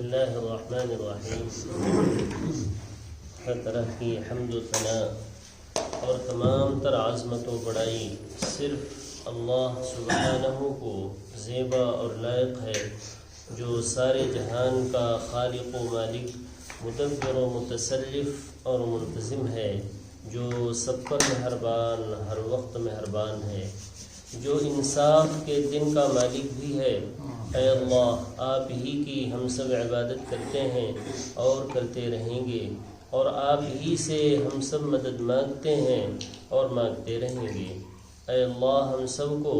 اللہ الرحمن الرحیم۔ ہر طرح کی حمد و ثنا اور تمام تر عظمت و بڑائی صرف اللہ سبحانہ کو زیبا اور لائق ہے، جو سارے جہان کا خالق و مالک، مدبر و متصرف اور منتظم ہے، جو سب پر مہربان، ہر وقت مہربان ہے، جو انصاف کے دن کا مالک بھی ہے۔ اے اللہ، آپ ہی کی ہم سب عبادت کرتے ہیں اور کرتے رہیں گے، اور آپ ہی سے ہم سب مدد مانگتے ہیں اور مانگتے رہیں گے۔ اے اللہ، ہم سب کو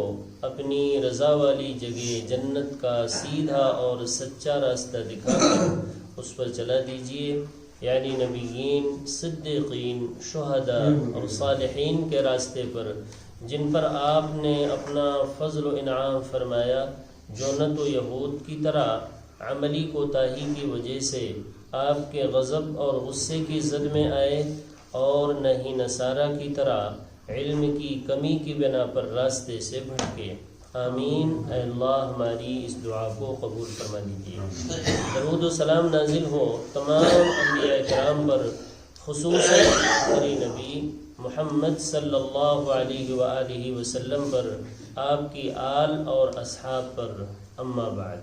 اپنی رضا والی جگہ جنت کا سیدھا اور سچا راستہ دکھا کر اس پر چلا دیجیے، یعنی نبیین، صدیقین، شہداء اور صالحین کے راستے پر، جن پر آپ نے اپنا فضل و انعام فرمایا، جو نہ تو یہود کی طرح عملی کوتاہی کی وجہ سے آپ کے غضب اور غصے کی زد میں آئے، اور نہ ہی نصارہ کی طرح علم کی کمی کی بنا پر راستے سے بھٹکے۔ آمین۔ اے اللہ، ہماری اس دعا کو قبول فرما لیجیے۔ درود و سلام نازل ہو تمام انبیاء کرام پر، خصوصاً ہماری نبی محمد صلی اللہ علیہ وآلہ وسلم پر، آپ کی آل اور اصحاب پر۔ اما بعد،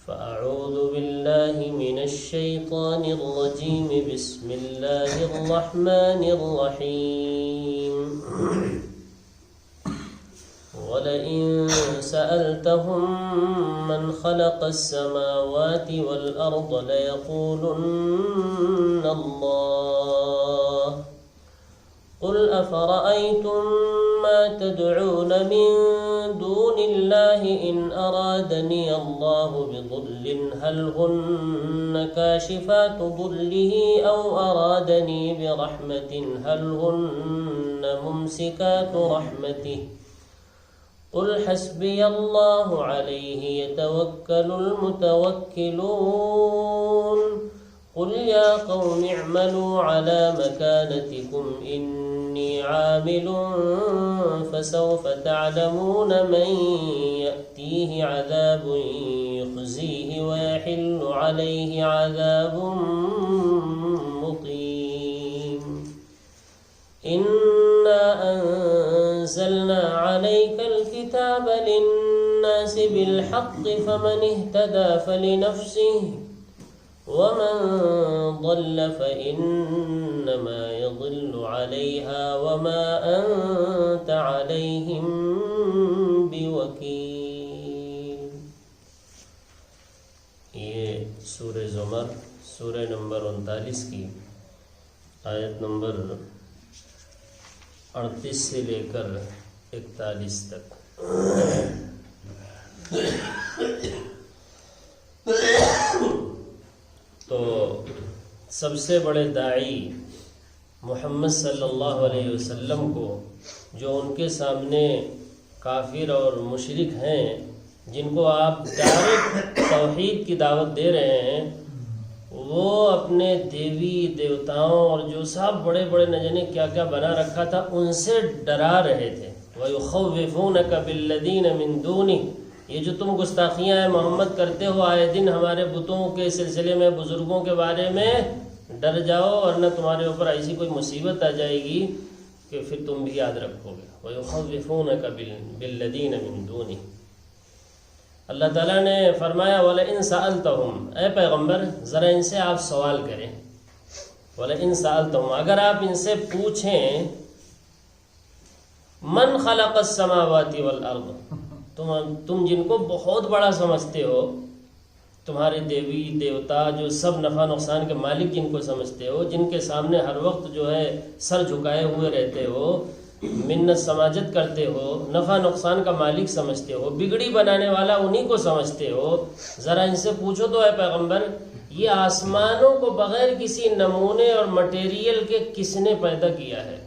فاعوذ باللہ من الشیطان الرجیم، بسم اللہ الرحمن الرحیم۔ وَلَئِن سَأَلْتَهُم مَّنْ خَلَقَ السَّمَاوَاتِ وَالْأَرْضَ لَيَقُولُنَّ اللَّهُ قُلْ أَفَرَأَيْتُم مَّا تَدْعُونَ مِن دُونِ اللَّهِ إِنْ أَرَادَنِيَ اللَّهُ بِضُرٍّ هَلْ هُنَّ كَاشِفَاتُ ضُرِّهِ أَوْ أَرَادَنِي بِرَحْمَةٍ هَلْ هُنَّ مُمْسِكَاتُ رَحْمَتِهِ قُلْ حَسْبِيَ اللَّهُ عَلَيْهِ يَتَوَكَّلُ الْمُتَوَكِّلُونَ قُلْ يَا قَوْمِ اعْمَلُوا عَلَى مَكَانَتِكُمْ إِنِّي عَامِلٌ فَسَوْفَ تَعْلَمُونَ مَن يَأْتِيهِ عَذَابٌ يُخْزِيهِ وَيَحِلُّ عَلَيْهِ عَذَابٌ مُقِيمٌ إِنَّا أَنزَلْنَا عَلَيْكَ الْكِتَابَ لِلنَّاسِ بِالْحَقِّ فَمَنِ اهْتَدَىٰ فَلِنَفْسِهِ وَمَن ضَلَّ فَإِنَّمَا يَضِلُّ عَلَيْهَا وَمَا أَنتَ عَلَيْهِم بِوَكِيلٍ۔ یہ سورہ زمر، سورہ نمبر 39 کی آیت نمبر 38 سے لے کر 41 تک۔ تو سب سے بڑے داعی محمد صلی اللہ علیہ وسلم کو، جو ان کے سامنے کافر اور مشرک ہیں، جن کو آپ ڈائریکٹ توحید کی دعوت دے رہے ہیں، وہ اپنے دیوی دیوتاؤں اور جو سب بڑے بڑے نہ جانے کیا کیا بنا رکھا تھا، ان سے ڈرا رہے تھے۔ وَيُخَوِّفُونَكَ بِالَّذِينَ مِن دُونِهِ، یہ جو تم گستاخیاں ہیں محمد کرتے ہو، آئے دن ہمارے بتوں کے سلسلے میں، بزرگوں کے بارے میں ڈر جاؤ، ورنہ تمہارے اوپر ایسی کوئی مصیبت آ جائے گی کہ پھر تم بھی یاد رکھو گے۔ وَيُخَوِّفُونَكَ بِالَّذِينَ مِن دُونِهِ۔ اللہ تعالیٰ نے فرمایا وَلَئِن سَأَلْتَهُمْ، اے پیغمبر ذرا ان سے آپ سوال کریں۔ وَلَئِن سَأَلْتَهُمْ، اگر آپ ان سے پوچھیں، من خلق السماوات والارض، تم جن کو بہت بڑا سمجھتے ہو، تمہارے دیوی دیوتا جو سب نفع نقصان کے مالک جن کو سمجھتے ہو، جن کے سامنے ہر وقت جو ہے سر جھکائے ہوئے رہتے ہو، منت سماجت کرتے ہو، نفع نقصان کا مالک سمجھتے ہو، بگڑی بنانے والا انہی کو سمجھتے ہو، ذرا ان سے پوچھو تو اے پیغمبر، یہ آسمانوں کو بغیر کسی نمونے اور مٹیریل کے کس نے پیدا کیا ہے؟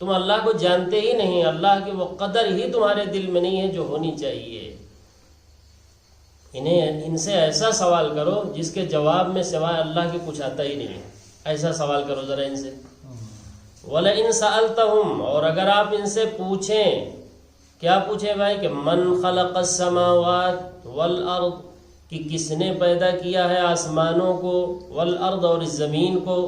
تم اللہ کو جانتے ہی نہیں، اللہ کی وہ قدر ہی تمہارے دل میں نہیں ہے جو ہونی چاہیے۔ ان سے ایسا سوال کرو جس کے جواب میں سوائے اللہ کے کچھ آتا ہی نہیں ہے، ایسا سوال کرو ذرا ان سے۔ وَلَئِن سَأَلْتَهُمْ، اور اگر آپ ان سے پوچھیں، کیا پوچھیں بھائی؟ کہ من خلق السماوات والارض، کہ کس نے پیدا کیا ہے آسمانوں کو والارض اور اس زمین کو،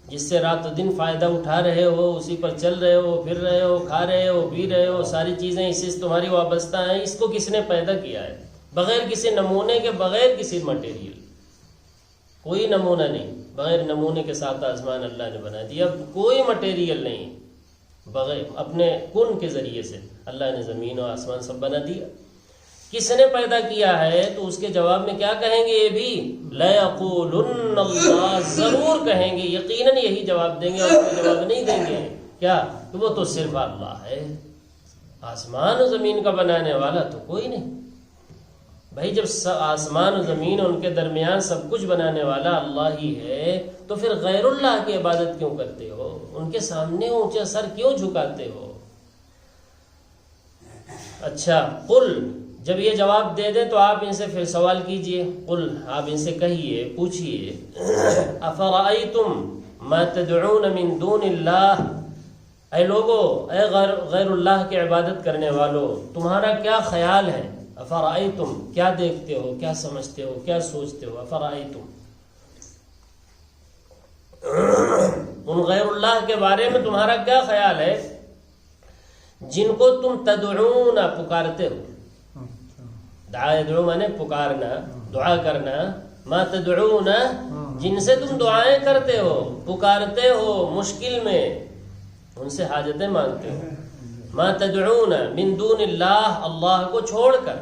جس سے رات و دن فائدہ اٹھا رہے ہو، اسی پر چل رہے ہو، پھر رہے ہو، کھا رہے ہو، پی رہے ہو، ساری چیزیں اسی سے تمہاری وابستہ ہیں. اس کو کس نے پیدا کیا ہے بغیر کسی نمونے کے، بغیر کسی مٹیریل، کوئی نمونہ نہیں، بغیر نمونے کے ساتھ آسمان اللہ نے بنا دیا، کوئی مٹیریل نہیں، بغیر اپنے کن کے ذریعے سے اللہ نے زمین و آسمان سب بنا دیا. کس نے پیدا کیا ہے؟ تو اس کے جواب میں کیا کہیں گے؟ یہ بھی لَيَقُولُنَّ اللَّهُ، ضرور کہیں گے، یقیناً یہی جواب دیں گے، اور کوئی جواب نہیں دیں گے. کیا؟ کہ وہ تو صرف اللہ ہے، آسمان و زمین کا بنانے والا تو کوئی نہیں. بھائی جب آسمان و زمین ان کے درمیان سب کچھ بنانے والا اللہ ہی ہے، تو پھر غیر اللہ کی عبادت کیوں کرتے ہو؟ ان کے سامنے اونچا سر کیوں جھکاتے ہو؟ اچھا، قل، جب یہ جواب دے دیں تو آپ ان سے پھر سوال کیجئے. قل، آپ ان سے کہیے، پوچھئے، افرأیتم ما تدعون من دون اللہ، اے لوگو، اے غیر اللہ کی عبادت کرنے والو، تمہارا کیا خیال ہے؟ افرأیتم، کیا دیکھتے ہو، کیا سمجھتے ہو، کیا سوچتے ہو؟ افرأیتم، ان غیر اللہ کے بارے میں تمہارا کیا خیال ہے جن کو تم تدعون، پکارتے ہو. دعا یدعو مانے پکارنا، دعا کرنا. ما تدعون، جن سے تم دعائیں کرتے ہو، پکارتے ہو مشکل میں، ان سے حاجتیں مانگتے ہو. ما تدعون من دون اللہ، اللہ کو چھوڑ کر.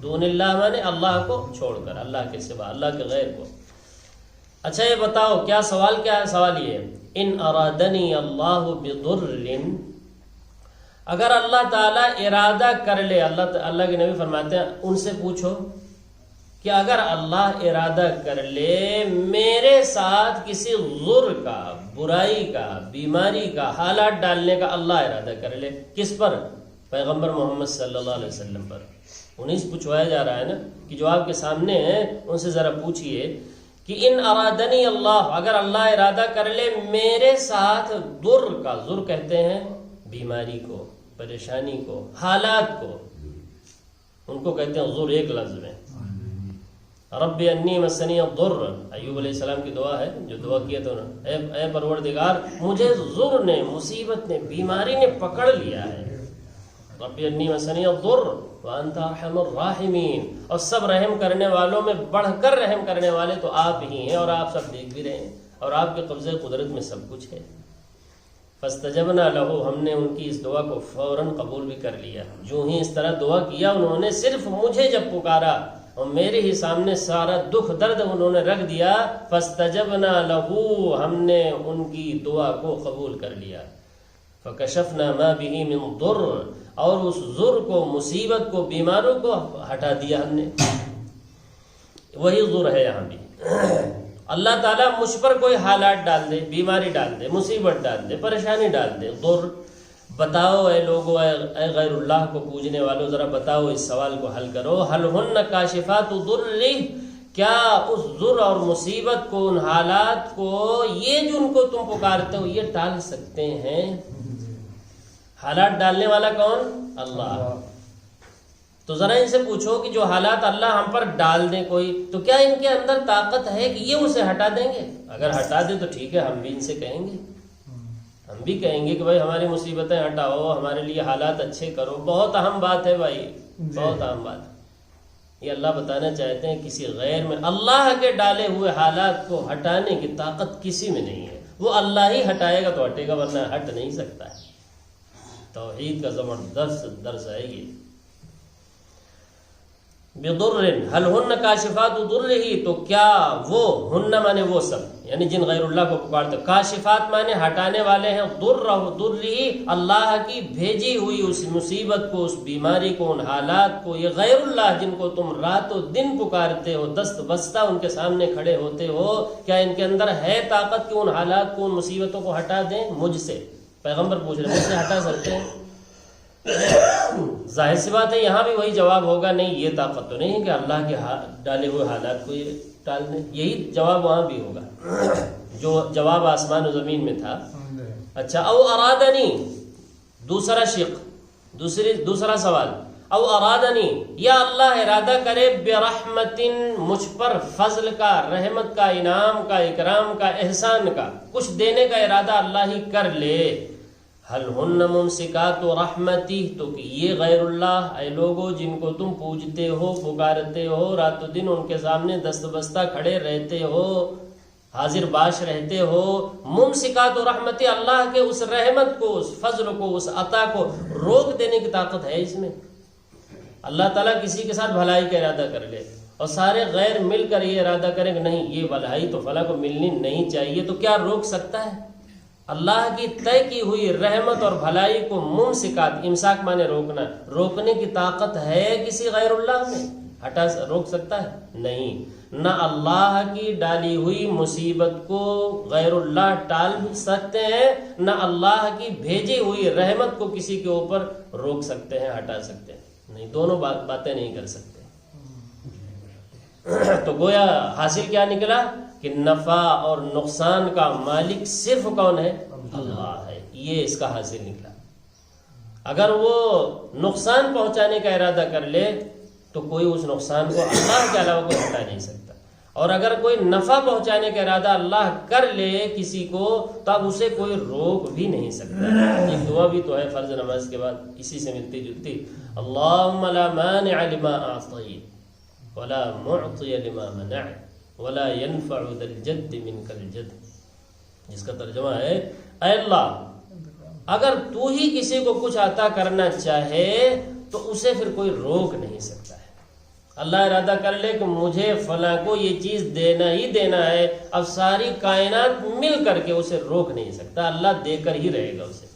دون اللہ مانے اللہ کو چھوڑ کر، اللہ کے سوا، اللہ کے غیر کو. اچھا یہ بتاؤ، کیا سوال کیا ہے؟ سوال یہ ہے، ان ارادنی اللہ بضر، اگر اللہ تعالیٰ ارادہ کر لے، اللہ کے نبی فرماتے ہیں ان سے پوچھو کہ اگر اللہ ارادہ کر لے میرے ساتھ کسی ضر کا، برائی کا، بیماری کا، حالات ڈالنے کا، اللہ ارادہ کر لے، کس پر؟ پیغمبر محمد صلی اللہ علیہ وسلم پر. انہیں سے پوچھوایا جا رہا ہے نا، کہ جو آپ کے سامنے ہیں ان سے ذرا پوچھئے کہ ان ارادنی اللہ، اگر اللہ ارادہ کر لے میرے ساتھ ضر کا، ضر کہتے ہیں بیماری کو، پریشانی کو، حالات کو، ان کو کہتے ہیں ضر ایک لفظ میں. رب انی مسنی الضر، ایوب علیہ السلام کی دعا ہے جو دعا کیا تو اے پروردگار مجھے ضر نے، مصیبت نے، بیماری نے پکڑ لیا ہے. رب انی مسنی الضر وانت ارحم الراحمین، اور سب رحم کرنے والوں میں بڑھ کر رحم کرنے والے تو آپ ہی ہیں، اور آپ سب دیکھ بھی رہے ہیں، اور آپ کے قبضے قدرت میں سب کچھ ہے. فاستجبنا لہو، ہم نے ان کی اس دعا کو فوراً قبول بھی کر لیا. جو ہی اس طرح دعا کیا، انہوں نے صرف مجھے جب پکارا اور میرے ہی سامنے سارا دکھ درد انہوں نے رکھ دیا، فاستجبنا لہو، ہم نے ان کی دعا کو قبول کر لیا. فکشفنا ما به من ضر، اور اس ضر کو، مصیبت کو، بیماروں کو ہٹا دیا ہم نے. وہی ضر ہے یہاں بھی. اللہ تعالیٰ مجھ پر کوئی حالات ڈال دے، بیماری ڈال دے، مصیبت ڈال دے، پریشانی ڈال دے، ضر. بتاؤ اے لوگو، اے غیر اللہ کو پوجنے والوں، ذرا بتاؤ، اس سوال کو حل کرو. حل ہن کاشفات ضرہ، کیا اس ضر اور مصیبت کو، ان حالات کو، یہ جن کو تم پکارتے ہو، یہ ٹال سکتے ہیں؟ حالات ڈالنے والا کون؟ اللہ. تو ذرا ان سے پوچھو کہ جو حالات اللہ ہم پر ڈال دیں کوئی، تو کیا ان کے اندر طاقت ہے کہ یہ اسے ہٹا دیں گے؟ اگر ہٹا دیں تو ٹھیک ہے، ہم بھی ان سے کہیں گے، ہم بھی کہیں گے کہ بھائی ہماری مصیبتیں ہٹاؤ، ہمارے لیے حالات اچھے کرو. بہت اہم بات ہے بھائی، بہت اہم بات. یہ اللہ بتانا چاہتے ہیں کسی غیر میں اللہ کے ڈالے ہوئے حالات کو ہٹانے کی طاقت کسی میں نہیں ہے. وہ اللہ ہی ہٹائے گا تو ہٹے گا، ورنہ ہٹ نہیں سکتا ہے. توحید کا زبردست درس ہے یہ. بضر حل ہن کاشفات ضرہ، تو کیا وہ، ہن مانے وہ سب، یعنی جن غیر اللہ کو پکارتے، کاشفات مانے ہٹانے والے ہیں، ضرہ اللہ کی بھیجی ہوئی اس مصیبت کو، اس بیماری کو، ان حالات کو. یہ غیر اللہ جن کو تم رات و دن پکارتے ہو، دست بستہ ان کے سامنے کھڑے ہوتے ہو، کیا ان کے اندر ہے طاقت کہ ان حالات کو، ان مصیبتوں کو ہٹا دیں؟ مجھ سے. پیغمبر پوچھ رہے ہیں، مجھ سے ہٹا سکتے ہیں؟ ظاہر سی بات ہے یہاں بھی وہی جواب ہوگا، نہیں یہ طاقت تو نہیں ہے کہ اللہ کے ڈالے ہوئے حالات کو یہ ٹال دیں. یہی جواب وہاں بھی ہوگا جو جواب آسمان و زمین میں تھا. اچھا، او ارادنی، دوسرا شق، دوسرا سوال، او ارادنی، یا اللہ ارادہ کرے برحمت مجھ پر فضل کا، رحمت کا، انعام کا، اکرام کا، احسان کا، کچھ دینے کا ارادہ اللہ ہی کر لے، حل ہن ممسکات رحمتی، تو کہ یہ غیر اللہ، اے لوگوں جن کو تم پوجتے ہو، پکارتے ہو، رات و دن ان کے سامنے دست بستہ کھڑے رہتے ہو، حاضر باش رہتے ہو، ممسکات رحمتی، اللہ کے اس رحمت کو، اس فضل کو، اس عطا کو روک دینے کی طاقت ہے اس میں؟ اللہ تعالیٰ کسی کے ساتھ بھلائی کا ارادہ کر لے اور سارے غیر مل کر یہ ارادہ کریں کہ نہیں یہ بھلائی تو فلاں کو ملنی نہیں چاہیے، تو کیا روک سکتا ہے؟ اللہ کی طے کی ہوئی رحمت اور بھلائی کو ممسکات، امساک مانے روکنا، روکنے کی طاقت ہے کسی غیر اللہ میں؟ روک سکتا ہے؟ نہیں۔ نہ اللہ کی ڈالی ہوئی مصیبت کو غیر اللہ ٹال سکتے ہیں، نہ اللہ کی بھیجی ہوئی رحمت کو کسی کے اوپر روک سکتے ہیں، ہٹا سکتے ہیں، نہیں، دونوں باتیں نہیں کر سکتے۔ تو گویا حاصل کیا نکلا کہ نفع اور نقصان کا مالک صرف کون ہے؟ اللہ ہے، یہ اس کا حاصل نکلا۔ اگر وہ نقصان پہنچانے کا ارادہ کر لے تو کوئی اس نقصان کو اللہ کے علاوہ کوئی ہٹا نہیں سکتا، اور اگر کوئی نفع پہنچانے کا ارادہ اللہ کر لے کسی کو تو اب اسے کوئی روک بھی نہیں سکتا۔ ایک دعا بھی تو ہے فرض نماز کے بعد اسی سے ملتی جلتی، اللہم لا مانع لما اعطیت ولا معطی لما منعت ولا ينفع ذا الجد منك الجد، جس کا ترجمہ ہے اے اللہ اگر تو ہی کسی کو کچھ عطا کرنا چاہے تو اسے پھر کوئی روک نہیں سکتا ہے۔ اللہ ارادہ کر لے کہ مجھے فلاں کو یہ چیز دینا ہی دینا ہے، اب ساری کائنات مل کر کے اسے روک نہیں سکتا، اللہ دے کر ہی رہے گا اسے۔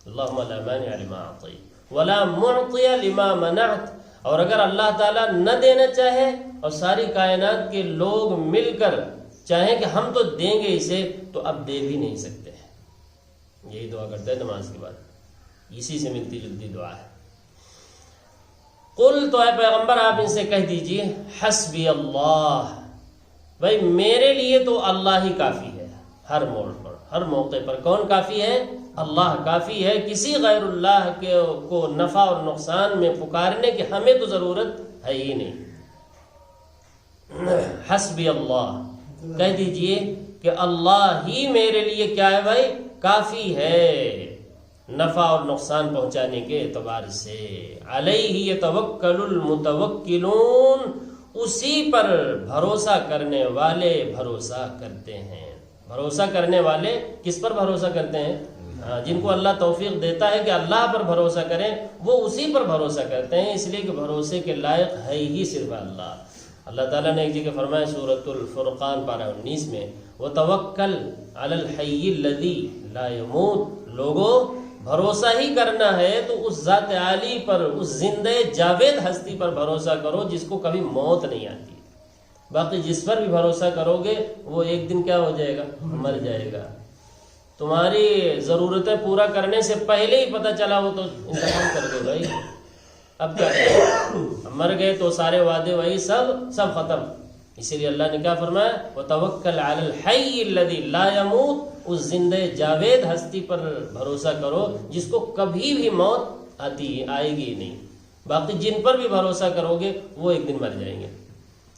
اللہم لا مانع لما اعطیت ولا معطی لما منعت، اور اگر اللہ تعالیٰ نہ دینا چاہے اور ساری کائنات کے لوگ مل کر چاہیں کہ ہم تو دیں گے اسے، تو اب دے بھی نہیں سکتے ہیں۔ یہی دعا کرتے ہیں نماز کے بعد، اسی سے ملتی جلتی دعا ہے۔ قل، تو اے پیغمبر آپ ان سے کہہ دیجئے، حسبی اللہ، بھائی میرے لیے تو اللہ ہی کافی ہے، ہر موڑ پر، ہر موقع پر کون کافی ہے؟ اللہ کافی ہے، کسی غیر اللہ کو نفع اور نقصان میں پکارنے کی ہمیں تو ضرورت ہے ہی نہیں۔ حسبی اللہ، کہہ دیجئے کہ اللہ ہی میرے لیے کیا ہے بھائی؟ کافی ہے، نفع اور نقصان پہنچانے کے اعتبار سے۔ علیہ یتوکل المتوکلون، اسی پر بھروسہ کرنے والے بھروسہ کرتے ہیں۔ بھروسہ کرنے والے کس پر بھروسہ کرتے ہیں؟ جن کو اللہ توفیق دیتا ہے کہ اللہ پر بھروسہ کریں، وہ اسی پر بھروسہ کرتے ہیں، اس لیے کہ بھروسے کے لائق ہے ہی صرف اللہ۔ اللہ تعالیٰ نے ایک جگہ فرمایا سورۃ الفرقان پارہ 19 میں، وَتَوَكَّلْ عَلَى الْحَيِّ الَّذِي لَا يَمُوتُ، لوگوں بھروسہ ہی کرنا ہے تو اس ذات عالی پر، اس زندہ جاوید ہستی پر بھروسہ کرو جس کو کبھی موت نہیں آتی۔ باقی جس پر بھی بھروسہ کرو گے وہ ایک دن کیا ہو جائے گا؟ مر جائے گا۔ تمہاری ضرورتیں پورا کرنے سے پہلے ہی پتہ چلا ہو تو انتقال کر دو بھائی، اب کیا مر گئے تو سارے وعدے وہی سب ختم۔ اسی لیے اللہ نے کیا فرمایا؟ وَتَوَكَّلْ عَلَى الْحَيِّ الَّذِي لَا يَمُوتُ، اس زندہ جاوید ہستی پر بھروسہ کرو جس کو کبھی بھی موت آئے گی نہیں۔ باقی جن پر بھی بھروسہ کرو گے وہ ایک دن مر جائیں گے۔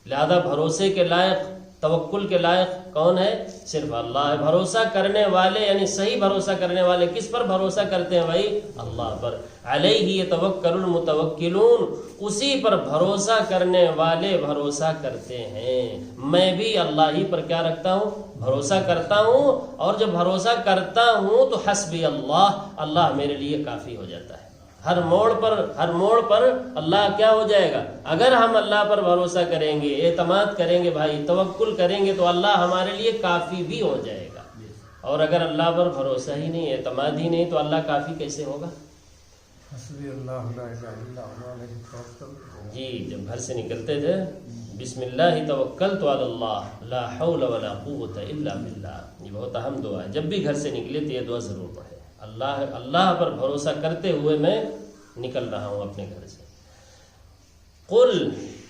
لہذا بھروسے کے لائق، توکل کے لائق کون ہے؟ صرف اللہ ہے۔ بھروسہ کرنے والے یعنی صحیح بھروسہ کرنے والے کس پر بھروسہ کرتے ہیں بھائی؟ اللہ پر۔ علیہ یتوکل المتوکلون، اسی پر بھروسہ کرنے والے بھروسہ کرتے ہیں۔ میں بھی اللہ ہی پر کیا رکھتا ہوں؟ بھروسہ کرتا ہوں، اور جب بھروسہ کرتا ہوں تو حسبی اللہ، اللہ میرے لیے کافی ہو جاتا ہے۔ ہر موڑ پر اللہ کیا ہو جائے گا؟ اگر ہم اللہ پر بھروسہ کریں گے، اعتماد کریں گے بھائی، توکل کریں گے تو اللہ ہمارے لیے کافی بھی ہو جائے گا۔ اور اگر اللہ پر بھروسہ ہی نہیں، اعتماد ہی نہیں، تو اللہ کافی کیسے ہوگا؟ حسبی اللہ لا الہ الا هو علیہ توکلت۔ جی، جب گھر سے نکلتے تھے بسم اللہ توکلت علی اللہ لا حول ولا قوت الا باللہ، یہ بہت اہم دعا ہے۔ جب بھی گھر سے نکلے تو یہ دعا ضرور پڑھے، اللہ پر بھروسہ کرتے ہوئے میں نکل رہا ہوں اپنے گھر سے۔ قل،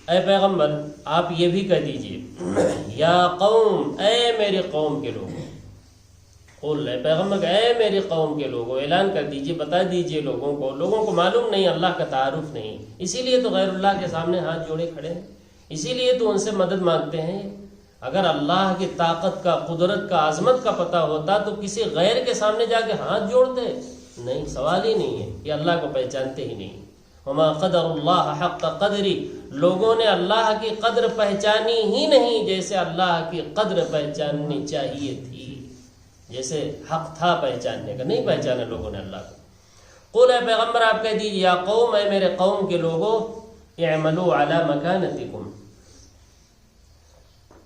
اے پیغمبر آپ یہ بھی کہہ دیجئے، یا قوم، اے میری قوم کے لوگوں، قل اے پیغمبر کہ اے میری قوم کے لوگوں، اعلان کر دیجئے، بتا دیجئے لوگوں کو معلوم نہیں، اللہ کا تعارف نہیں، اسی لیے تو غیر اللہ کے سامنے ہاتھ جوڑے کھڑے ہیں، اسی لیے تو ان سے مدد مانگتے ہیں۔ اگر اللہ کی طاقت کا، قدرت کا، عظمت کا پتہ ہوتا تو کسی غیر کے سامنے جا کے ہاتھ جوڑتے؟ نہیں، سوال ہی نہیں ہے، یہ اللہ کو پہچانتے ہی نہیں۔ وما قدر اللہ حق قدری، لوگوں نے اللہ کی قدر پہچانی ہی نہیں جیسے اللہ کی قدر پہچاننی چاہیے تھی، جیسے حق تھا پہچاننے کا، نہیں پہچانا لوگوں نے اللہ کو۔ قل اے پیغمبر آپ کہہ دیجیے، یا قوم، اے میرے قوم کے لوگوں، اعملوا علی مکانتکم،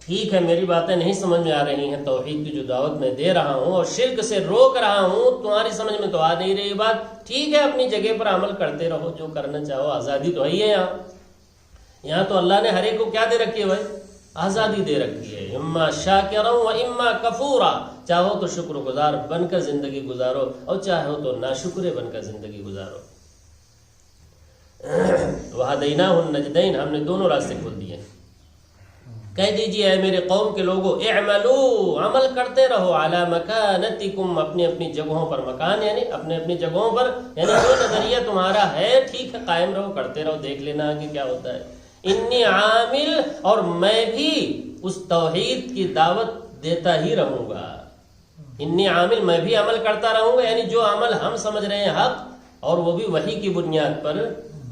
ٹھیک ہے میری باتیں نہیں سمجھ میں آ رہی ہیں، توحید کی جو دعوت میں دے رہا ہوں اور شرک سے روک رہا ہوں، تمہاری سمجھ میں تو آ نہیں رہی بات، ٹھیک ہے اپنی جگہ پر عمل کرتے رہو، جو کرنا چاہو، آزادی تو ہے ہی ہے یہاں تو اللہ نے ہر ایک کو کیا دے رکھی ہے بھائی؟ آزادی دے رکھی ہے، اما شاکرا و اما کفورا، چاہو تو شکر گزار بن کر زندگی گزارو اور چاہو تو ناشکرے بن کر زندگی گزارو۔ وہدیناہ النجدین، ہم نے دونوں راستے کھول دیے۔ کہہ دیجیے اے میرے قوم کے لوگوں، اعملوا، عمل کرتے رہو، علی مکانتکم، اپنی اپنی جگہوں پر، مکان یعنی اپنے اپنی جگہوں پر، یعنی جو نظریہ تمہارا ہے ٹھیک ہے، قائم رہو، کرتے رہو، دیکھ لینا کہ کیا ہوتا ہے۔ انی عامل، اور میں بھی اس توحید کی دعوت دیتا ہی رہوں گا۔ انی عامل، میں بھی عمل کرتا رہوں گا، یعنی جو عمل ہم سمجھ رہے ہیں حق، اور وہ بھی وحی کی بنیاد پر،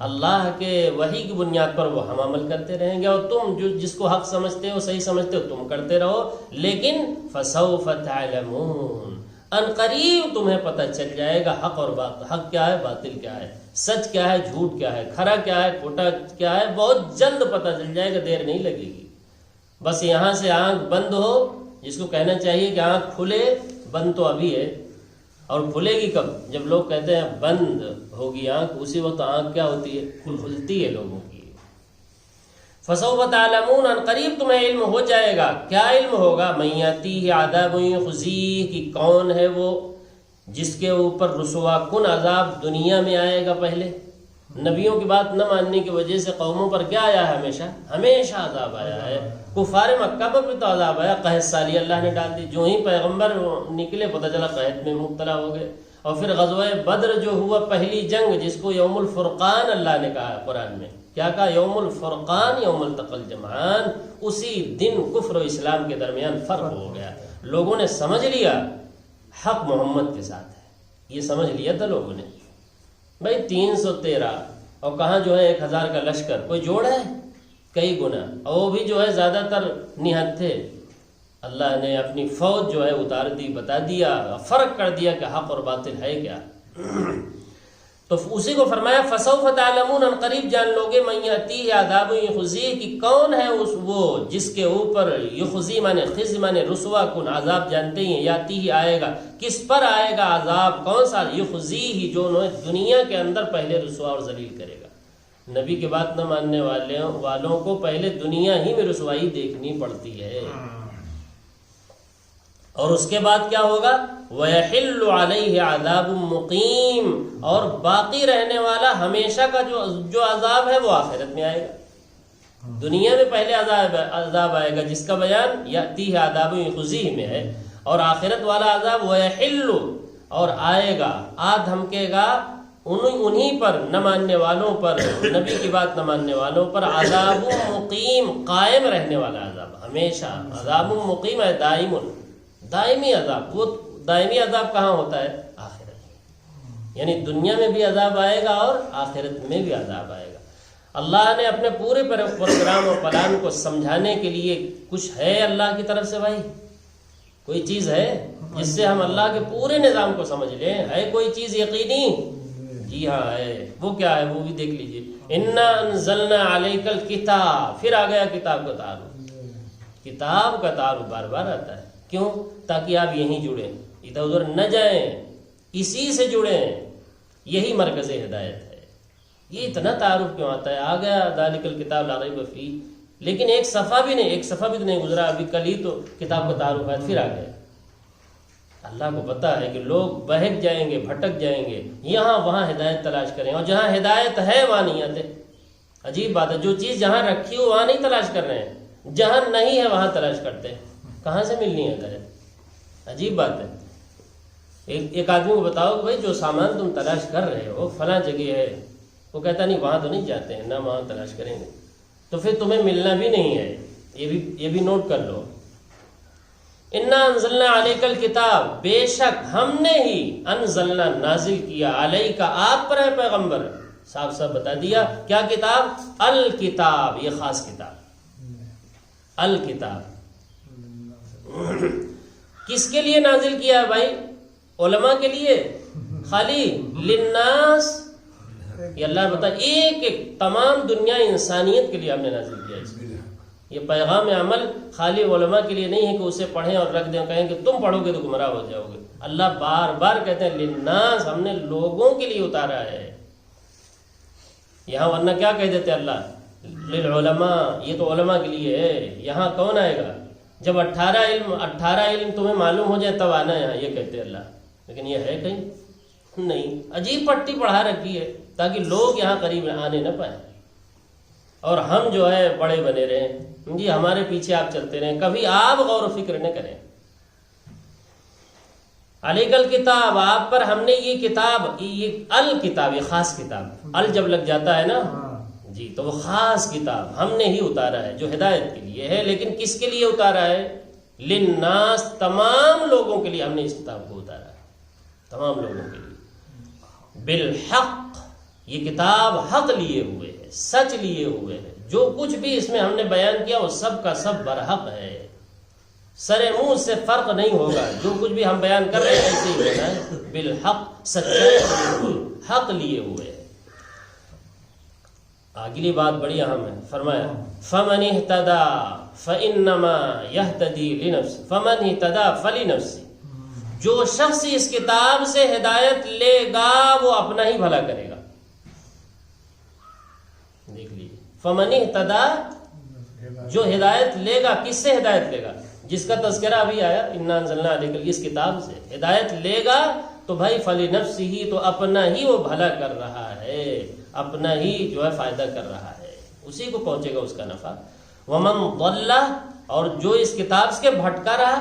اللہ کے وحی کی بنیاد پر وہ ہم عمل کرتے رہیں گے، اور تم جو جس کو حق سمجھتے ہو، صحیح سمجھتے ہو، تم کرتے رہو، لیکن فسوف تعلمون، ان قریب تمہیں پتہ چل جائے گا حق اور باطل، حق کیا ہے، باطل کیا ہے، سچ کیا ہے، جھوٹ کیا ہے، کھرا کیا ہے، کھوٹا کیا ہے، بہت جلد پتہ چل جائے گا، دیر نہیں لگے گی۔ بس یہاں سے آنکھ بند ہو، جس کو کہنا چاہیے کہ آنکھ کھلے، بند تو ابھی ہے، اور کھلے گی کب؟ جب لوگ کہتے ہیں بند ہوگی آنکھ، اسی وقت آنکھ کیا ہوتی ہے، کھلتی ہے لوگوں کی۔ فسوف تعلمون، ان قریب تمہیں علم ہو جائے گا۔ کیا علم ہوگا؟ من یاتیہ عذاب یخزیہ، کہ کون ہے وہ جس کے اوپر رسوا کن عذاب دنیا میں آئے گا۔ پہلے نبیوں کی بات نہ ماننے کی وجہ سے قوموں پر کیا آیا ہے؟ ہمیشہ عذاب آیا ہے۔ کفار مکہ پر بھی تو عذاب آیا، قحط سالی اللہ نے ڈال دی، جو ہی پیغمبر نکلے پتہ چلا قحط میں مبتلا ہو گئے۔ اور پھر غزوہ بدر جو ہوا، پہلی جنگ، جس کو یوم الفرقان اللہ نے کہا قرآن میں، کیا کہا؟ یوم الفرقان یوم التقى الجمعان، اسی دن کفر و اسلام کے درمیان فرق ہو گیا، لوگوں نے سمجھ لیا حق محمد کے ساتھ ہے، یہ سمجھ لیا تھا لوگوں نے۔ بھائی 313 اور کہاں جو ہے 1000 کا لشکر، کوئی جوڑ ہے؟ کئی گنا، اور وہ بھی جو ہے زیادہ تر نہت تھے۔ اللہ نے اپنی فوج جو ہے اتار دی، بتا دیا، فرق کر دیا کہ حق اور باطل ہے کیا۔ تو اسی کو فرمایا فسوف تعلمون، ان قریب جان لوگے، من یاتیہ عذاب یخزیہ، کہ کون ہے وہ جس کے اوپر یخزی مانے خزی مانے رسوا کن، عذاب جانتے ہیں، یاتیہ آئے گا، کس پر آئے گا عذاب، کون سا؟ یخزیہ، جو انہیں دنیا کے اندر پہلے رسوا اور ذلیل کرے گا۔ نبی کی بات نہ ماننے والوں کو پہلے دنیا ہی میں رسوائی دیکھنی پڑتی ہے، اور اس کے بعد کیا ہوگا؟ وَيَحِلُّ عَلَيْهِ عَذَابٌ مُقِيمٌ، اور باقی رہنے والا ہمیشہ کا جو عذاب ہے وہ آخرت میں آئے گا۔ دنیا میں پہلے عذاب آئے گا جس کا بیان یاتیہ عذاب یخزیہ میں ہے، اور آخرت والا عذاب وَيَحِلُّ، اور آئے گا، دھمکے گا انہی پر، نہ ماننے والوں پر، نبی کی بات نہ ماننے والوں پر، عذاب مقیم، قائم رہنے والا عذاب، ہمیشہ۔ عذاب مقیم ہے دائمی عذاب۔ وہ دائمی عذاب کہاں ہوتا ہے؟ آخرت میں، یعنی دنیا میں بھی عذاب آئے گا اور آخرت میں بھی عذاب آئے گا۔ اللہ نے اپنے پورے پروگرام اور پلان کو سمجھانے کے لیے کچھ ہے اللہ کی طرف سے؟ بھائی کوئی چیز ہے جس سے ہم اللہ کے پورے نظام کو سمجھ لیں؟ ہے کوئی چیز یقینی؟ جی ہاں ہے۔ وہ کیا ہے؟ وہ بھی دیکھ لیجئے، انا انزلنا علیک الکتاب، پھر آ گیا کتاب کا تعارف۔ کتاب کا تعارف بار بار آتا ہے، کیوں؟ تاکہ آپ یہیں جڑیں، ادھر ادھر نہ جائیں، اسی سے جڑیں، یہی مرکز ہدایت ہے۔ یہ اتنا تعارف کیوں آتا ہے؟ آ گیا ذالک الکتاب لا ریب فیہ، لیکن ایک صفحہ بھی نہیں گزرا، ابھی کل ہی تو کتاب کا تعارف ہے، پھر آ گیا۔ اللہ کو پتا ہے کہ لوگ بہک جائیں گے، بھٹک جائیں گے، یہاں وہاں ہدایت تلاش کریں، اور جہاں ہدایت ہے وہاں نہیں آتے۔ عجیب بات ہے، جو چیز جہاں رکھی ہو وہاں نہیں تلاش کر رہے ہیں، جہاں نہیں ہے وہاں تلاش کرتے ہیں، کہاں سے ملنی ہے ہدایت؟ عجیب بات ہے۔ ایک آدمی کو بتاؤ کہ بھائی جو سامان تم تلاش کر رہے ہو فلاں جگہ ہے، وہ کہتا نہیں وہاں تو نہیں جاتے ہیں، نہ وہاں تلاش کریں گے، تو پھر تمہیں ملنا بھی نہیں ہے. یہ بھی نوٹ کر لو. انا انزلنا علیک الکتاب، بے شک ہم نے ہی انزلنا نازل کیا، علیک آپ پر ہے پیغمبر، صاف صاف بتا دیا کیا کتاب؟ الکتاب، یہ خاص کتاب الکتاب. کس کے لیے نازل کیا ہے بھائی؟ علماء کے لیے خالی؟ للناس، یہ اللہ بتا ایک تمام دنیا انسانیت کے لیے ہم نے نازل کیا ہے. یہ پیغام عمل خالی علماء کے لیے نہیں ہے کہ اسے پڑھیں اور رکھ دیں اور کہیں کہ تم پڑھو گے تو گمراہ ہو جاؤ گے. اللہ بار بار کہتے ہیں للناس، ہم نے لوگوں کے لیے اتارا ہے. یہاں ورنہ کیا کہہ دیتے اللہ؟ للعلماء، یہ تو علماء کے لیے ہے. یہاں کون آئے گا؟ جب 18 علم تمہیں معلوم ہو جائے تب آنا یہاں، یہ کہتے اللہ. لیکن یہ ہے کہیں نہیں. عجیب پٹی پڑھا رکھی ہے تاکہ لوگ یہاں قریب آنے نہ پائیں، اور ہم جو ہے بڑے بنے رہیں جی، ہمارے پیچھے آپ چلتے رہیں، کبھی آپ غور و فکر نہ کریں. علیک الکتاب، آپ پر ہم نے یہ کتاب، یہ الکتاب، یہ خاص کتاب، ال جب لگ جاتا ہے نا جی تو وہ خاص کتاب ہم نے ہی اتارا ہے جو ہدایت کے لیے ہے. لیکن کس کے لیے اتارا ہے؟ للناس، تمام لوگوں کے لیے ہم نے اس کتاب کو اتارا ہے، تمام لوگوں کے لیے. بالحق، یہ کتاب حق لیے ہوئے ہے، سچ لیے ہوئے ہے. جو کچھ بھی اس میں ہم نے بیان کیا وہ سب کا سب برحق ہے، سر منہ سے فرق نہیں ہوگا. جو کچھ بھی ہم بیان کر رہے ہیں ایسے ہی ہونا ہے. بالحق، سچائی حق لیے ہوئے ہے. اگلی بات بڑی اہم ہے، فرمایا فمن اہتدی فانما یہتدی لنفسہ، فمن اہتدی فلنفسہ، جو شخص اس کتاب سے ہدایت لے گا وہ اپنا ہی بھلا کرے گا. دیکھ لیجیے، فمن اہتدی، جو ہدایت لے گا، کس سے ہدایت لے گا؟ جس کا تذکرہ ابھی آیا انا انزلنا علیک، اس کتاب سے ہدایت لے گا تو بھائی فلنفسہ، تو اپنا ہی وہ بھلا کر رہا ہے، اپنا ہی جو ہے فائدہ کر رہا ہے، اسی کو پہنچے گا اس کا نفع. ومن ضل، اور جو اس کتاب سے بھٹکا رہا،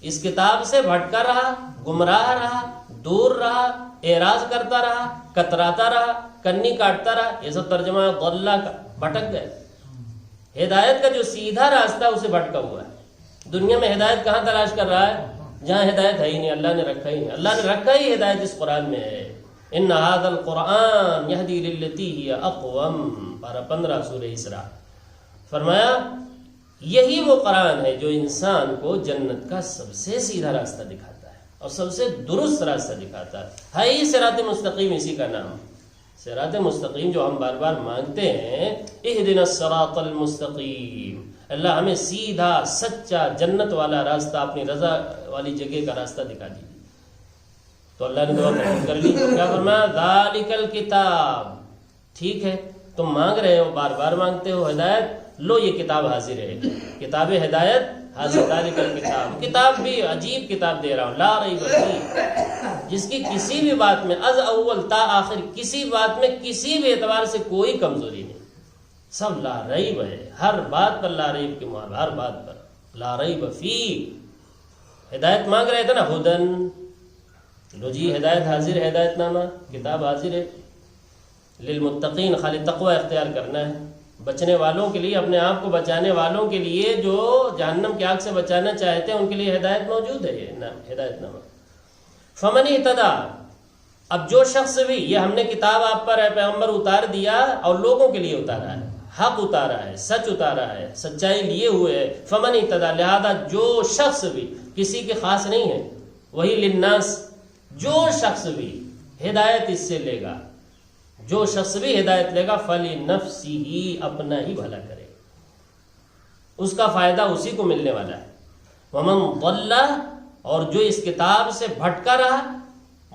اس کتاب سے بھٹکا رہا، گمراہ رہا، دور رہا، اعراض کرتا رہا، کتراتا رہا، کنی کاٹتا رہا، یہ سب ترجمہ ہے ضل کا، بھٹک گئے. ہدایت کا جو سیدھا راستہ اسے بھٹکا ہوا ہے. دنیا میں ہدایت کہاں تلاش کر رہا ہے؟ جہاں ہدایت ہے ہی نہیں، اللہ نے رکھا ہی نہیں. اللہ نے رکھا ہی ہدایت اس قرآن میں ہے. ان هذا القرآن یہدی للتی ہی اقوم، پارہ 15 سورہ اسراء. فرمایا یہی وہ قرآن ہے جو انسان کو جنت کا سب سے سیدھا راستہ دکھاتا ہے اور سب سے درست راستہ دکھاتا ہے. ہی صراط مستقیم، اسی کا نام صراط مستقیم جو ہم بار بار مانگتے ہیں. اہدنا الصراط المستقیم، اللہ ہمیں سیدھا سچا جنت والا راستہ، اپنی رضا والی جگہ کا راستہ دکھا دیجیے. تو اللہ نے دعا قبول کر لی. کیا فرمایا؟ ذالک الکتاب، ٹھیک ہے تم مانگ رہے ہو، بار بار مانگتے ہو ہدایت، لو یہ کتاب حاضر ہے، کتاب ہدایت حاضر. ذالک الکتاب، کتاب بھی عجیب کتاب دے رہا ہوں، لا ریب فیہ، جس کی کسی بھی بات میں از اول تا آخر کسی بات میں کسی بھی اعتبار سے کوئی کمزوری نہیں، سب لا ریب ہے. ہر بات پر لا ریب کی مہر، ہر بات پر لا ریب فیہ. ہدایت مانگ رہے تھے نا، ہدن، لو جی ہدایت حاضر ہے، ہدایت نامہ کتاب حاضر ہے. للمتقین، خالی تقوی اختیار کرنا ہے، بچنے والوں کے لیے، اپنے آپ کو بچانے والوں کے لیے، جو جہنم کی آگ سے بچانا چاہتے ہیں ان کے لیے ہدایت موجود ہے، یہ ہدایت نامہ. فمن اہتدی، اب جو شخص بھی، یہ ہم نے کتاب آپ پر ہے پیغمبر اتار دیا اور لوگوں کے لیے اتارا ہے، حق اتارا ہے، سچ اتارا ہے، سچائی لیے ہوئے ہے. فمن اہتدی، لہذا جو شخص بھی، کسی کے خاص نہیں ہے، وہی للناس، جو شخص بھی ہدایت اس سے لے گا، جو شخص بھی ہدایت لے گا، فلنفسہ، اپنا ہی بھلا کرے، اس کا فائدہ اسی کو ملنے والا ہے. ومن ضل، اور جو اس کتاب سے بھٹکا رہا،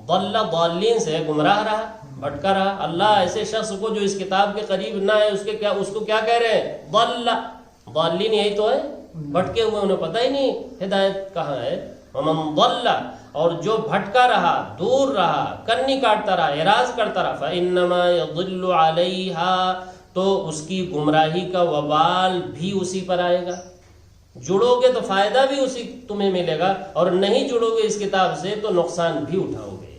ضل ضالین سے گمراہ رہا، بھٹکا رہا. اللہ ایسے شخص کو جو اس کتاب کے قریب نہ ہے اس کو کیا کہہ رہے ہیں؟ ضل، ضالین یہی تو ہے، بھٹکے ہوئے، انہیں پتہ ہی نہیں ہدایت کہاں ہے. ومن ضل، اور جو بھٹکا رہا، دور رہا، کنی کاٹتا رہا، اعراض کرتا رہا، فإنما يضل علیہا، تو اس کی گمراہی کا وبال بھی اسی پر آئے گا. جڑو گے تو فائدہ بھی اسی تمہیں ملے گا، اور نہیں جڑو گے اس کتاب سے تو نقصان بھی اٹھاؤ گے۔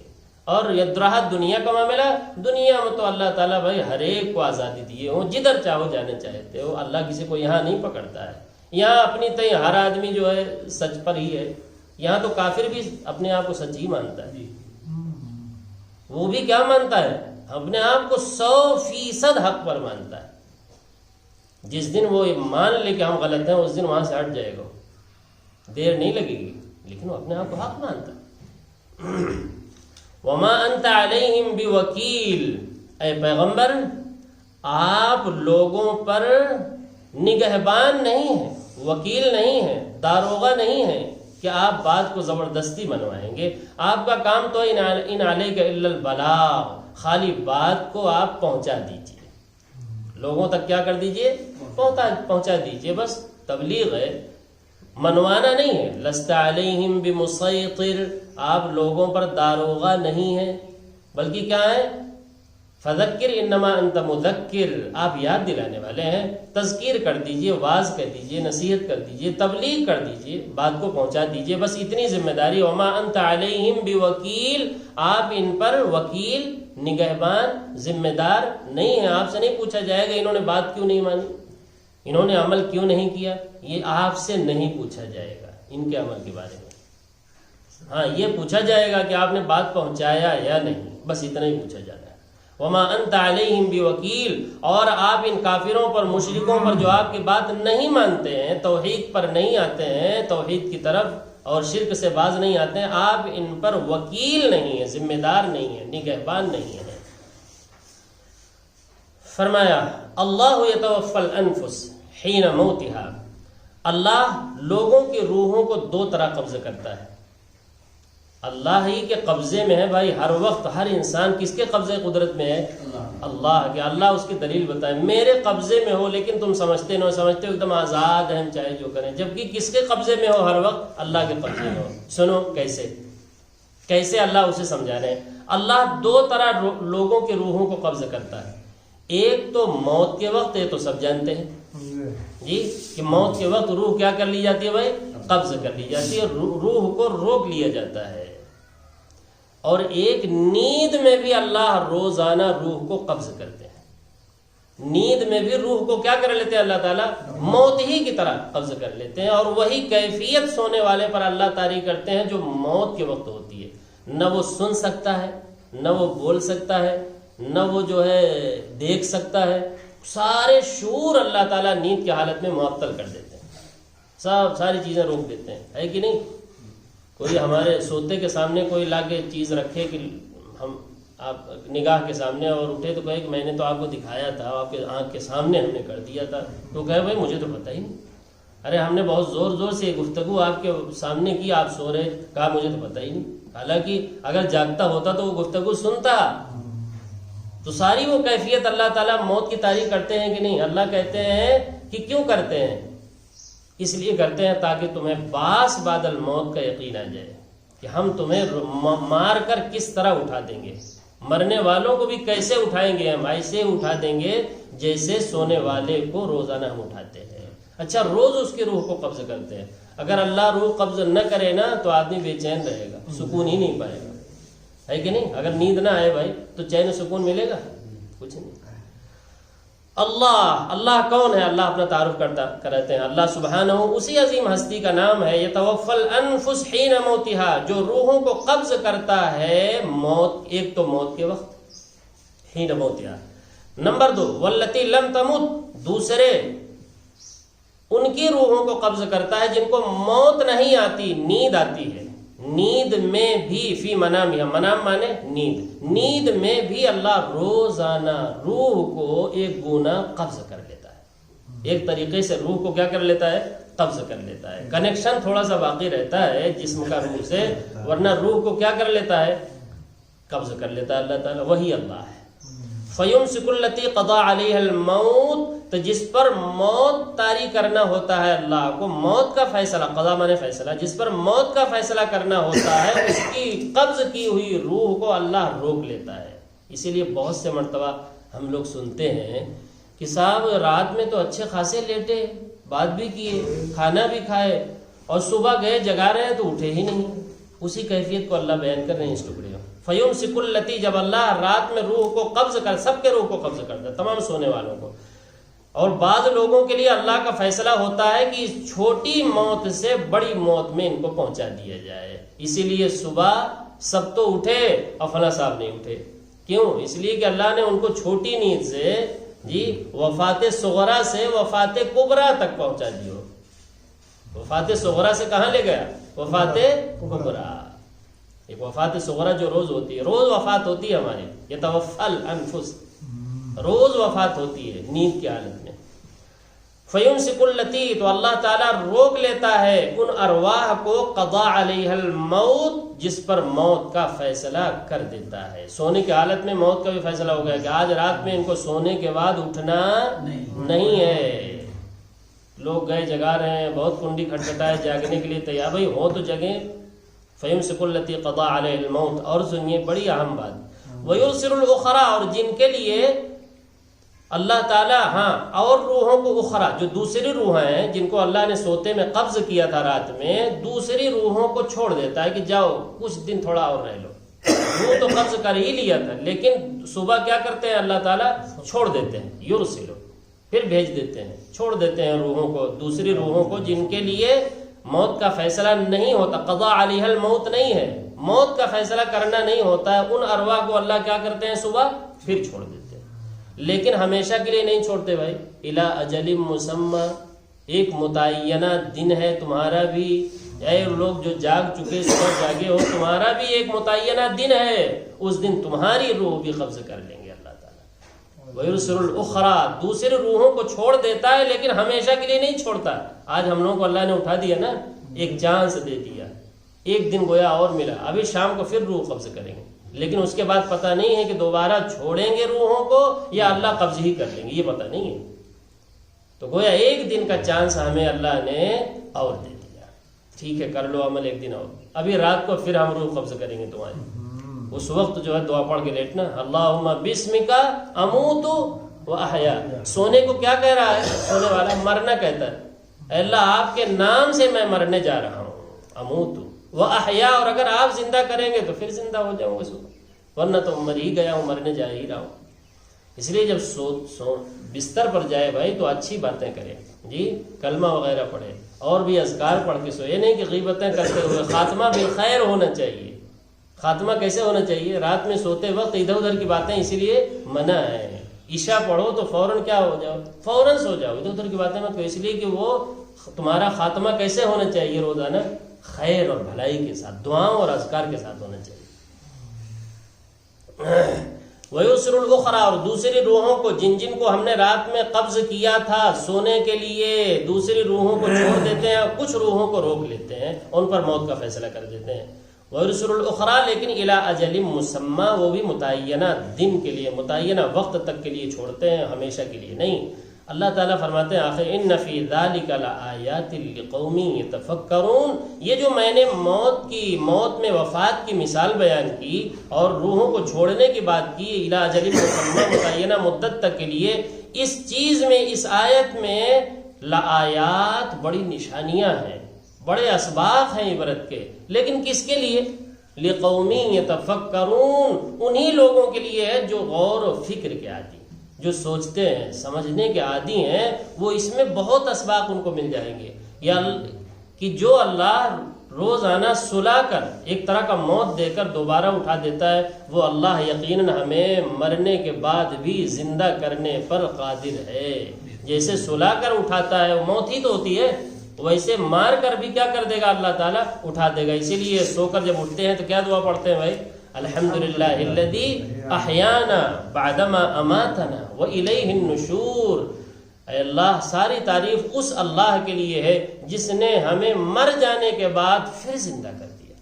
اور یدرہت دنیا کا معاملہ، دنیا میں تو اللہ تعالیٰ بھائی ہر ایک کو آزادی دیے ہوں، جدھر چاہو جانے چاہتے ہو، اللہ کسی کو یہاں نہیں پکڑتا ہے۔ یہاں اپنی تئیں ہر آدمی جو ہے سچ پر ہی ہے، یہاں تو کافر بھی اپنے آپ کو سچ ہی مانتا ہے۔ وہ بھی کیا مانتا ہے؟ اپنے آپ کو 100% حق پر مانتا ہے۔ جس دن وہ مان لے کہ ہم غلط ہیں اس دن وہاں سے ہٹ جائے گا، دیر نہیں لگے گی، لیکن وہ اپنے آپ کو حق مانتا ہے۔ وما انت علیہم بوکیل، اے پیغمبر آپ لوگوں پر نگہبان نہیں ہیں، وکیل نہیں ہیں، داروغہ نہیں ہیں کہ آپ بات کو زبردستی منوائیں گے۔ آپ کا کام تو ان علیک الا البلاغ، خالی بات کو آپ پہنچا دیجیے، لوگوں تک کیا کر دیجیے؟ پہنچا دیجیے، بس تبلیغ ہے، منوانا نہیں ہے۔ لست علیہم بمسیطر، آپ لوگوں پر داروغہ نہیں ہیں، بلکہ کیا ہے؟ فذکر انما انت مذکر، آپ یاد دلانے والے ہیں، تذکیر کر دیجئے، واعظ کر دیجئے، نصیحت کر دیجئے، تبلیغ کر دیجئے، بات کو پہنچا دیجئے، بس اتنی ذمہ داری۔ وما انت علیہم بوکیل، آپ ان پر وکیل، نگہبان، ذمہ دار نہیں ہیں، آپ سے نہیں پوچھا جائے گا انہوں نے بات کیوں نہیں مانی، انہوں نے عمل کیوں نہیں کیا، یہ آپ سے نہیں پوچھا جائے گا ان کے عمل کے بارے میں۔ ہاں یہ پوچھا جائے گا کہ آپ نے بات پہنچایا یا نہیں، بس اتنا ہی پوچھا جاتا ہے۔ وما انت علیہم بوکیل، اور آپ ان کافروں پر، مشرکوں پر جو آپ کی بات نہیں مانتے ہیں، توحید پر نہیں آتے ہیں، توحید کی طرف اور شرک سے باز نہیں آتے ہیں، آپ ان پر وکیل نہیں ہیں، ذمہ دار نہیں ہیں، نگہبان نہیں ہیں۔ فرمایا اللہ یتوفی الانفس حین موتها، اللہ لوگوں کی روحوں کو دو طرح قبضہ کرتا ہے۔ اللہ ہی کے قبضے میں ہے بھائی، ہر وقت ہر انسان کس کے قبضے قدرت میں ہے؟ اللہ کے۔ اللہ اس کی دلیل بتائے، میرے قبضے میں ہو لیکن تم سمجھتے نہ ہو، سمجھتے ہو ایک دم آزاد ہیں ہم چاہے جو کریں، جبکہ کس کے قبضے میں ہو ہر وقت؟ اللہ کے قبضے میں ہو۔ سنو کیسے اللہ اسے سمجھا رہے ہیں۔ اللہ دو طرح لوگوں کے روحوں کو قبض کرتا ہے، ایک تو موت کے وقت، یہ تو سب جانتے ہیں جی کہ موت کے وقت روح کیا کر لی جاتی ہے بھائی؟ قبض کر لی جاتی ہے، روح کو روک لیا جاتا ہے۔ اور ایک نیند میں بھی اللہ روزانہ روح کو قبض کرتے ہیں، نیند میں بھی روح کو کیا کر لیتے ہیں اللہ تعالیٰ؟ موت ہی کی طرح قبض کر لیتے ہیں، اور وہی کیفیت سونے والے پر اللہ طاری کرتے ہیں جو موت کے وقت ہوتی ہے۔ نہ وہ سن سکتا ہے، نہ وہ بول سکتا ہے، نہ وہ جو ہے دیکھ سکتا ہے، سارے شعور اللہ تعالیٰ نیند کی حالت میں معطل کر دیتے ہیں، ساری چیزیں روک دیتے ہیں، ہے کہ نہیں؟ کوئی ہمارے سوتے کے سامنے کوئی لا کے چیز رکھے کہ ہم آپ نگاہ کے سامنے، اور اٹھے تو کہے کہ میں نے تو آپ کو دکھایا تھا، آپ کے آنکھ کے سامنے ہم نے کر دیا تھا، تو کہے بھائی مجھے تو پتہ ہی نہیں، ارے ہم نے بہت زور زور سے گفتگو آپ کے سامنے کی، آپ سو رہے، کہا مجھے تو پتہ ہی نہیں۔ حالانکہ اگر جاگتا ہوتا تو وہ گفتگو سنتا۔ تو ساری وہ کیفیت اللہ تعالیٰ موت کی تعریف کرتے ہیں کہ نہیں؟ اللہ کہتے ہیں کہ کیوں کرتے ہیں؟ اس لیے کرتے ہیں تاکہ تمہیں باس بعد الموت کا یقین آ جائے کہ ہم تمہیں مار کر کس طرح اٹھا دیں گے، مرنے والوں کو بھی کیسے اٹھائیں گے، ہم ایسے اٹھا دیں گے جیسے سونے والے کو روزانہ ہم اٹھاتے ہیں۔ اچھا روز اس کی روح کو قبض کرتے ہیں، اگر اللہ روح قبض نہ کرے نا تو آدمی بے چین رہے گا، سکون ہی نہیں پائے گا، ہے کہ نہیں؟ اگر نیند نہ آئے بھائی تو چین و سکون ملے گا؟ کچھ نہیں۔ اللہ کون ہے؟ اللہ اپنا تعارف کراتے ہیں۔ اللہ سبحانہ اسی عظیم ہستی کا نام ہے، یتوفی الانفس حین موتها، جو روحوں کو قبض کرتا ہے موت، ایک تو موت کے وقت حین موتها، نمبر 2 واللتی لم تمت، دوسرے ان کی روحوں کو قبض کرتا ہے جن کو موت نہیں آتی، نیند آتی ہے، نیند میں بھی فی منامہا، منام مانے نیند میں بھی اللہ روزانہ روح کو ایک گونا قبض کر لیتا ہے، ایک طریقے سے روح کو کیا کر لیتا ہے؟ قبض کر لیتا ہے۔ کنیکشن تھوڑا سا باقی رہتا ہے جسم کا روح سے، ورنہ روح کو کیا کر لیتا ہے؟ قبض کر لیتا ہے اللہ تعالیٰ، وہی اللہ ہے۔ فَيُمْسِكُ الَّتِي قَضَى عَلَيْهَا الْمَوْتِ، تو جس پر موت طاری کرنا ہوتا ہے اللہ کو، موت کا فیصلہ، قضا مانے فیصلہ، جس پر موت کا فیصلہ کرنا ہوتا ہے اس کی قبض کی ہوئی روح کو اللہ روک لیتا ہے۔ اسی لیے بہت سے مرتبہ ہم لوگ سنتے ہیں کہ صاحب رات میں تو اچھے خاصے لیٹے، بات بھی کیے، کھانا بھی کھائے، اور صبح گئے جگا رہے ہیں تو اٹھے ہی نہیں. اسی کیفیت کو اللہ بیان کر رہے ہیں اس ٹکڑے میں. فیمسک التی، جب اللہ رات میں روح کو قبض کر، سب کے روح کو قبض کرتا ہے، تمام سونے والوں کو. اور بعض لوگوں کے لیے اللہ کا فیصلہ ہوتا ہے کہ اس چھوٹی موت سے بڑی موت میں ان کو پہنچا دیا جائے. اسی لیے صبح سب تو اٹھے اور فلاں صاحب نہیں اٹھے. کیوں؟ اس لیے کہ اللہ نے ان کو چھوٹی نیند سے وفات صغرا سے وفات کبرا تک پہنچا دیا. وفات صغرا سے کہاں لے گیا؟ وفات کبرا. ایک وفات صغرا جو روز ہوتی ہے، روز وفات ہوتی ہے ہماری، یتوفی الانفس، روز وفات ہوتی ہے نیند کی حالت میں. فیمسک التی، تو اللہ تعالیٰ روک لیتا ہے ان ارواح کو، قضا علیہ الموت، جس پر موت کا فیصلہ کر دیتا ہے. سونے کی حالت میں موت کا بھی فیصلہ ہو گیا کہ آج رات میں ان کو سونے کے بعد اٹھنا نہیں ہے. لوگ گئے جگا رہے ہیں، بہت کنڈی کھٹکھٹائے، جاگنے کے لیے تیار، بھائی ہو تو جگیں. فیمسک التی قضا علیہ الموت. اور سنیے بڑی اہم بات، ویرسل الاخرى، اور جن کے لیے اللہ تعالیٰ اور روحوں کو اخرى، جو دوسری روحیں ہیں جن کو اللہ نے سوتے میں قبض کیا تھا رات میں، دوسری روحوں کو چھوڑ دیتا ہے کہ جاؤ کچھ دن تھوڑا اور رہ لو. روح تو قبض کر ہی لیا تھا، لیکن صبح کیا کرتے ہیں اللہ تعالیٰ؟ چھوڑ دیتے ہیں. یرسلو، پھر بھیج دیتے ہیں، چھوڑ دیتے ہیں روحوں کو، دوسری روحوں کو جن کے لیے موت کا فیصلہ نہیں ہوتا. قضا علیہ الموت نہیں ہے، موت کا فیصلہ کرنا نہیں ہوتا ہے. ان ارواح کو اللہ کیا کرتے ہیں؟ صبح پھر چھوڑ دیتے ہیں. لیکن ہمیشہ کے لیے نہیں چھوڑتے بھائی. الی اجل مسمی، ایک متعینہ دن ہے تمہارا بھی. اے لوگ جو جاگ چکے، صبح جاگے ہو، تمہارا بھی ایک متعینہ دن ہے، اس دن تمہاری روح بھی قبض کر لیں گے اللہ تعالیٰ. ویرسل الاخرى، دوسرے روحوں کو چھوڑ دیتا ہے لیکن ہمیشہ کے لیے نہیں چھوڑتا. آج ہم لوگوں کو اللہ نے اٹھا دیا نا، ایک چانس دے دیا، ایک دن گویا اور ملا، ابھی شام کو پھر روح قبض کریں گے، لیکن اس کے بعد پتہ نہیں ہے کہ دوبارہ چھوڑیں گے روحوں کو یا اللہ قبض ہی کر لیں گے، یہ پتہ نہیں ہے. تو گویا ایک دن کا چانس ہمیں اللہ نے اور دے دیا. ٹھیک ہے، کر لو عمل ایک دن اور، ابھی رات کو پھر ہم روح قبض کریں گے تمہاری. اس وقت جو ہے دعا پڑھ کے لیٹنا، اللہم بسمک اموت و احیا. سونے کو کیا کہہ رہا ہے سونے والا؟ مرنا کہتا ہے. اے اللہ آپ کے نام سے میں مرنے جا رہا ہوں. اموت و احیا، اور اگر آپ زندہ کریں گے تو پھر زندہ ہو جاؤں گا صبح، ورنہ تو مر ہی گیا ہوں، مرنے جا ہی رہا ہوں. اس لیے جب بستر پر جائے بھائی تو اچھی باتیں کرے، کلمہ وغیرہ پڑھے، اور بھی اذکار پڑھ کے سوئے، نہیں کہ غیبتیں کرتے ہوئے. خاتمہ بالخیر ہونا چاہیے. خاتمہ کیسے ہونا چاہیے؟ رات میں سوتے وقت ادھر ادھر کی باتیں اسی لیے منع ہے. عشاء پڑھو تو فوراً کیا ہو جاؤ، فوراً سو جاؤ، ادھر ادھر کی باتیں مت کرو. اس لیے کہ وہ تمہارا خاتمہ کیسے ہونا چاہیے؟ روزانہ خیر اور بھلائی کے ساتھ، دعاؤں اور اذکار کے ساتھ ہونا چاہیے. ویسر الاخرى، اور دوسری روحوں کو جن کو ہم نے رات میں قبض کیا تھا سونے کے لیے، دوسری روحوں کو چھوڑ دیتے ہیں، کچھ روحوں کو روک لیتے ہیں، ان پر موت کا فیصلہ کر دیتے ہیں. ویسر الاخرى، لیکن الی اجل مسمی، وہ بھی متعینہ دن کے لیے، متعینہ وقت تک کے لیے چھوڑتے ہیں، ہمیشہ کے لیے نہیں. اللہ تعالیٰ فرماتے ہیں آخر ان فی ذلک لآیات لقوم یتفکرون. یہ جو میں نے موت میں وفات کی مثال بیان کی اور روحوں کو چھوڑنے کی بات کی الی اجل مسمی، متعینہ مدت تک کے لیے، اس چیز میں، اس آیت میں لآیات، بڑی نشانیاں ہیں، بڑے اسباق ہیں عبرت کے. لیکن کس کے لیے؟ لقوم یتفکرون، انہی لوگوں کے لیے ہے جو غور و فکر کے عادی، جو سوچتے ہیں، سمجھنے کے عادی ہیں. وہ اس میں بہت اسباق ان کو مل جائیں گے. یا کہ جو اللہ روزانہ سلا کر، ایک طرح کا موت دے کر دوبارہ اٹھا دیتا ہے، وہ اللہ یقیناً ہمیں مرنے کے بعد بھی زندہ کرنے پر قادر ہے. جیسے سلا کر اٹھاتا ہے، وہ موت ہی تو ہوتی ہے، ویسے مار کر بھی کیا کر دے گا؟ اللہ تعالیٰ اٹھا دے گا. اسی لیے سو کر جب اٹھتے ہیں تو کیا دعا پڑھتے ہیں بھائی؟ الحمدللہ الذی احیانا بعدما اماتنا والیہ النشور. اے اللہ، ساری تعریف اس اللہ کے لیے ہے جس نے ہمیں مر جانے کے بعد پھر زندہ کر دیا.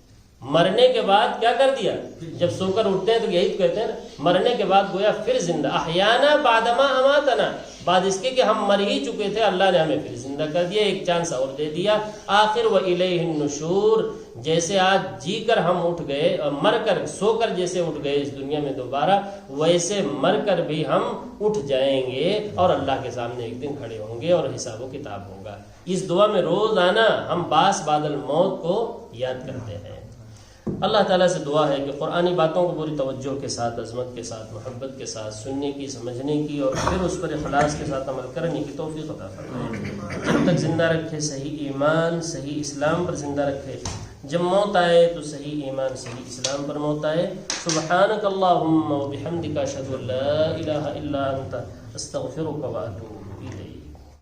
مرنے کے بعد کیا کر دیا؟ جب سو کر اٹھتے ہیں تو یہی تو کہتے ہیں نا، مرنے کے بعد گویا پھر زندہ، احیانا بعدما اماتنا، بعد اس کے کہ ہم مر ہی چکے تھے اللہ نے ہمیں پھر زندہ کر دیا، ایک چانس اور دے دیا۔ آخر وَإِلَيْهِ النُّشُورُ، جیسے آج جی کر ہم اٹھ گئے اور مر کر سو کر جیسے اٹھ گئے اس دنیا میں دوبارہ، ویسے مر کر بھی ہم اٹھ جائیں گے اور اللہ کے سامنے ایک دن کھڑے ہوں گے اور حساب و کتاب ہوگا۔ اس دعا میں روزانہ ہم باس بعد الموت کو یاد کرتے ہیں۔ اللہ تعالیٰ سے دعا ہے کہ قرآنی باتوں کو پوری توجہ کے ساتھ، عظمت کے ساتھ، محبت کے ساتھ سننے کی، سمجھنے کی اور پھر اس پر اخلاص کے ساتھ عمل کرنے کی توفیق عطا فرمائے۔ جب تک زندہ رکھے صحیح ایمان، صحیح اسلام پر زندہ رکھے، جب موت آئے تو صحیح ایمان، صحیح اسلام پر موت آئے۔ سبحانک اللہم و بحمدک اشہد ان لا الہ الا انت استغفرک و اتوب